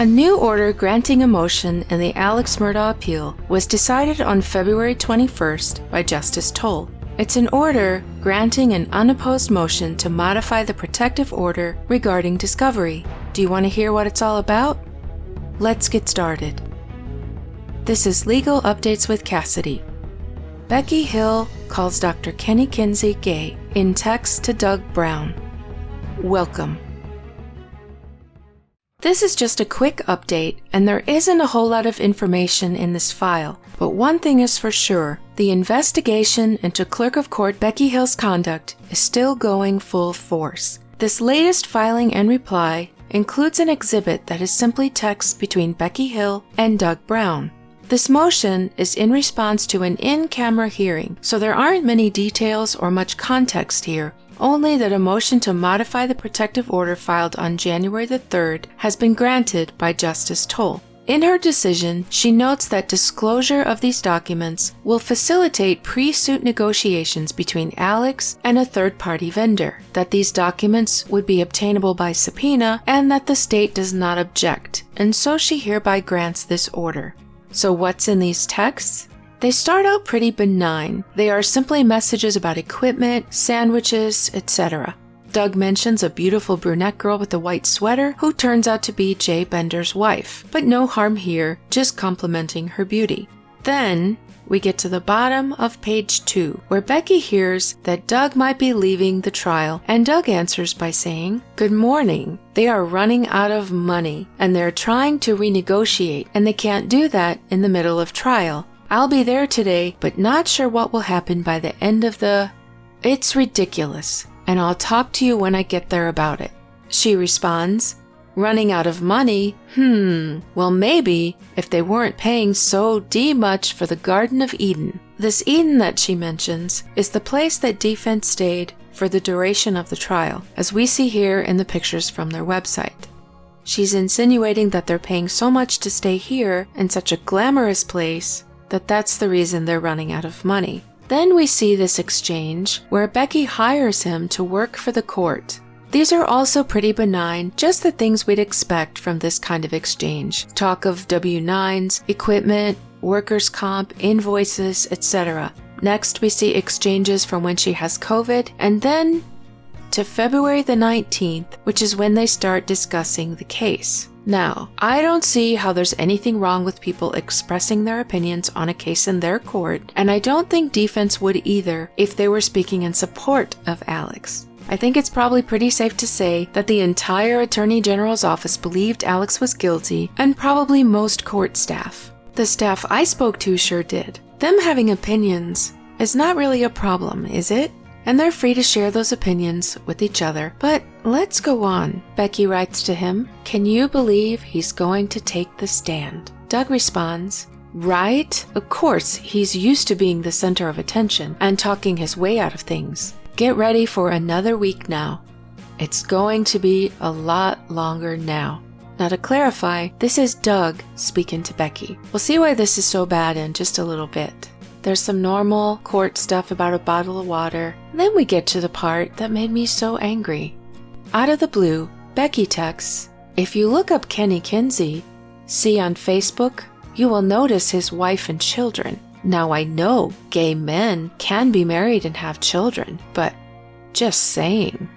A new order granting a motion in the Alex Murdaugh appeal was decided on February 21st by Justice Toll. It's an order granting an unopposed motion to modify the protective order regarding discovery. Do you want to hear what it's all about? Let's get started. This is Legal Updates with Cassidy. Becky Hill calls Dr. Kenny Kinsey gay in text to Doug Browne. Welcome. This is just a quick update, and there isn't a whole lot of information in this file, but one thing is for sure, the investigation into Clerk of Court Becky Hill's conduct is still going full force. This latest filing and reply includes an exhibit that is simply text between Becky Hill and Doug Browne. This motion is in response to an in-camera hearing, so there aren't many details or much context here, only that a motion to modify the protective order filed on January the 3rd has been granted by Justice Toll. In her decision, she notes that disclosure of these documents will facilitate pre-suit negotiations between Alex and a third-party vendor, that these documents would be obtainable by subpoena, and that the state does not object, and so she hereby grants this order. So what's in these texts? They start out pretty benign. They are simply messages about equipment, sandwiches, etc. Doug mentions a beautiful brunette girl with a white sweater who turns out to be Jay Bender's wife, but no harm here, just complimenting her beauty. Then we get to the bottom of page 2, where Becky hears that Doug might be leaving the trial, and Doug answers by saying, "Good morning. They are running out of money, and they're trying to renegotiate, and they can't do that in the middle of trial. I'll be there today, but not sure what will happen by the end of the... It's ridiculous, and I'll talk to you when I get there about it." She responds, "Running out of money? Well maybe, if they weren't paying so much for the Garden of Eden." This Eden that she mentions is the place that defense stayed for the duration of the trial, as we see here in the pictures from their website. She's insinuating that they're paying so much to stay here in such a glamorous place that's the reason they're running out of money. Then we see this exchange where Becky hires him to work for the court. These are also pretty benign, just the things we'd expect from this kind of exchange. Talk of W-9s, equipment, workers' comp, invoices, etc. Next we see exchanges from when she has COVID, and then to February the 19th, which is when they start discussing the case. Now, I don't see how there's anything wrong with people expressing their opinions on a case in their court, and I don't think defense would either if they were speaking in support of Alex. I think it's probably pretty safe to say that the entire Attorney General's office believed Alex was guilty, and probably most court staff. The staff I spoke to sure did. Them having opinions is not really a problem, is it? And they're free to share those opinions with each other. But let's go on. Becky writes to him, "Can you believe he's going to take the stand?" Doug responds, "Right? Of course, he's used to being the center of attention and talking his way out of things. Get ready for another week now. It's going to be a lot longer now." Now to clarify, this is Doug speaking to Becky. We'll see why this is so bad in just a little bit. There's some normal court stuff about a bottle of water. Then we get to the part that made me so angry. Out of the blue, Becky texts, "If you look up Kenny Kinsey, see on Facebook, you will notice his wife and children. Now I know gay men can be married and have children, but just saying."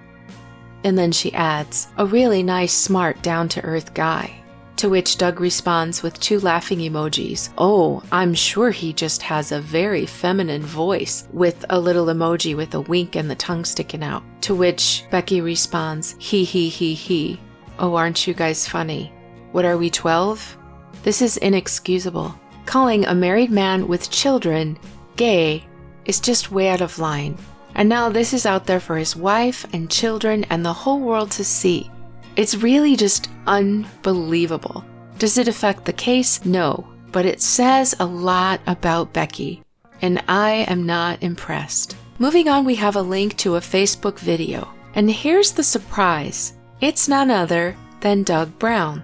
And then she adds, "A really nice, smart, down-to-earth guy." To which Doug responds with 2 laughing emojis. "Oh, I'm sure he just has a very feminine voice," with a little emoji with a wink and the tongue sticking out. To which Becky responds, he. "Oh, aren't you guys funny? What are we, 12? This is inexcusable. Calling a married man with children gay is just way out of line. And now this is out there for his wife and children and the whole world to see. It's really just unbelievable. Does it affect the case? No. But it says a lot about Becky, and I am not impressed." Moving on, we have a link to a Facebook video. And here's the surprise. It's none other than Doug Browne.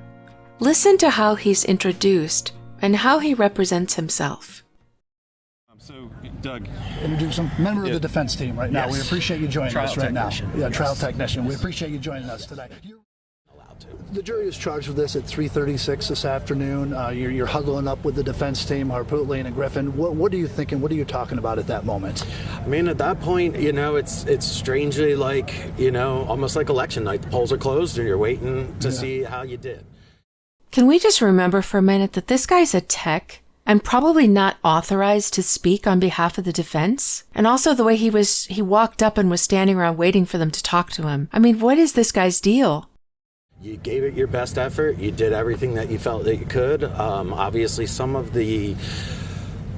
Listen to how he's introduced and how he represents himself. So, Doug. Introduce him. Member of the defense team right now. Yes. We appreciate you joining us right now. Technician. Yeah, trial technician. We appreciate you joining us today. to. The jury is charged with this at 3:36 this afternoon. You're huddling up with the defense team, Harpoot, Lane, and Griffin. What are you thinking? What are you talking about at that moment? I mean, at that point, it's strangely like, almost like election night. The polls are closed and you're waiting to see how you did. Can we just remember for a minute that this guy's a tech and probably not authorized to speak on behalf of the defense? And also the way he walked up and was standing around waiting for them to talk to him. I mean, what is this guy's deal? You gave it your best effort. You did everything that you felt that you could. Obviously, some of the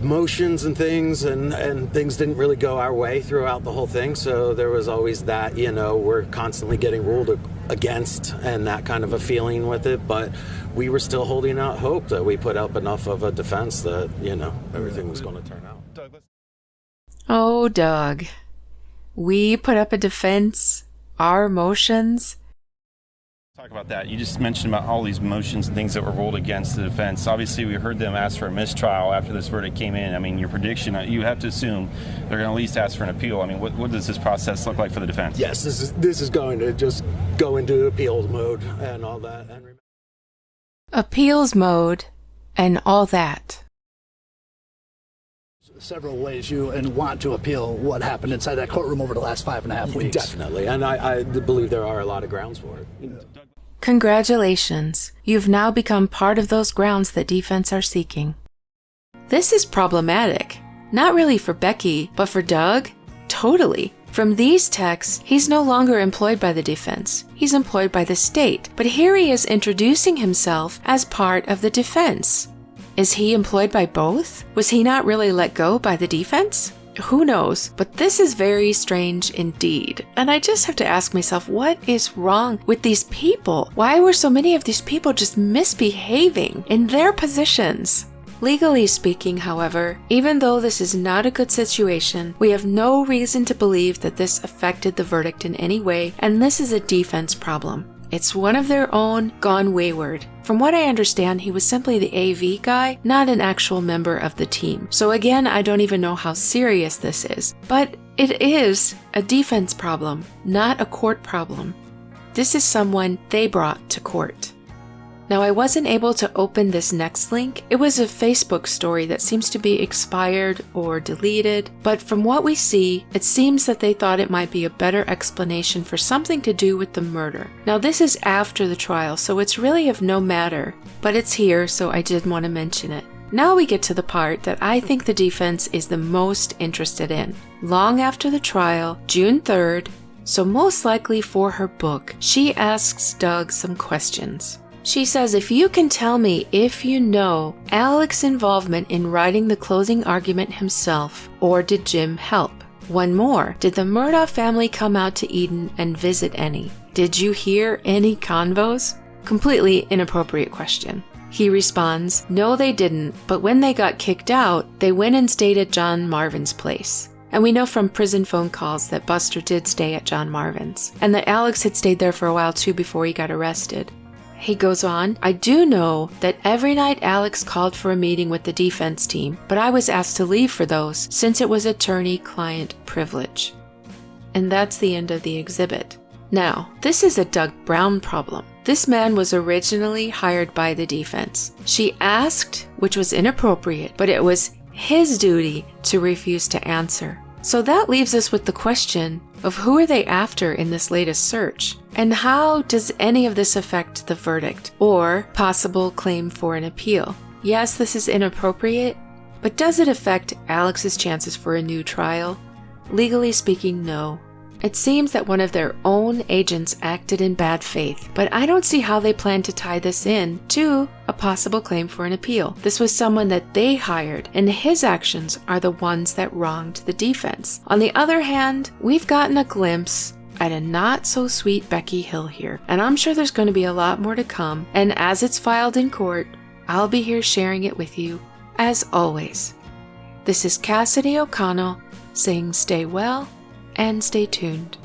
motions and things didn't really go our way throughout the whole thing. So there was always that, we're constantly getting ruled against and that kind of a feeling with it. But we were still holding out hope that we put up enough of a defense that, everything was going to turn out. Oh, Doug. We put up a defense, our motions. Talk about that. You just mentioned about all these motions and things that were ruled against the defense. Obviously, we heard them ask for a mistrial after this verdict came in. I mean, your prediction, you have to assume they're going to at least ask for an appeal. I mean, what does this process look like for the defense? Yes, this is going to just go into appeals mode and all that. Appeals mode and all that. Several ways you want to appeal what happened inside that courtroom over the last 5.5 weeks. Definitely, and I believe there are a lot of grounds for it. Congratulations. You've now become part of those grounds that defense are seeking. This is problematic. Not really for Becky, but for Doug? Totally. From these texts, he's no longer employed by the defense. He's employed by the state. But here he is introducing himself as part of the defense. Is he employed by both? Was he not really let go by the defense? Who knows? But this is very strange indeed. And I just have to ask myself, what is wrong with these people? Why were so many of these people just misbehaving in their positions? Legally speaking, however, even though this is not a good situation, we have no reason to believe that this affected the verdict in any way, and this is a defense problem. It's one of their own gone wayward. From what I understand, he was simply the AV guy, not an actual member of the team. So again, I don't even know how serious this is. But it is a defense problem, not a court problem. This is someone they brought to court. Now, I wasn't able to open this next link. It was a Facebook story that seems to be expired or deleted, but from what we see, it seems that they thought it might be a better explanation for something to do with the murder. Now, this is after the trial, so it's really of no matter, but it's here, so I did want to mention it. Now we get to the part that I think the defense is the most interested in. Long after the trial, June 3rd, so most likely for her book, she asks Doug some questions. She says, if you can tell me if you know Alex's involvement in writing the closing argument himself, or did Jim help? One more, did the Murdaugh family come out to Eden and visit any? Did you hear any convos? Completely inappropriate question. He responds, no they didn't, but when they got kicked out, they went and stayed at John Marvin's place. And we know from prison phone calls that Buster did stay at John Marvin's, and that Alex had stayed there for a while too before he got arrested. He goes on, I do know that every night Alex called for a meeting with the defense team, but I was asked to leave for those since it was attorney-client privilege. And that's the end of the exhibit. Now, this is a Doug Browne problem. This man was originally hired by the defense. She asked, which was inappropriate, but it was his duty to refuse to answer. So that leaves us with the question of who are they after in this latest search? And how does any of this affect the verdict or possible claim for an appeal? Yes, this is inappropriate, but does it affect Alex's chances for a new trial? Legally speaking, no. It seems that one of their own agents acted in bad faith, but I don't see how they plan to tie this in to a possible claim for an appeal. This was someone that they hired, and his actions are the ones that wronged the defense. On the other hand, we've gotten a glimpse at a not-so-sweet Becky Hill here, and I'm sure there's going to be a lot more to come, and as it's filed in court, I'll be here sharing it with you, as always. This is Cassidy O'Connell saying stay well and stay tuned.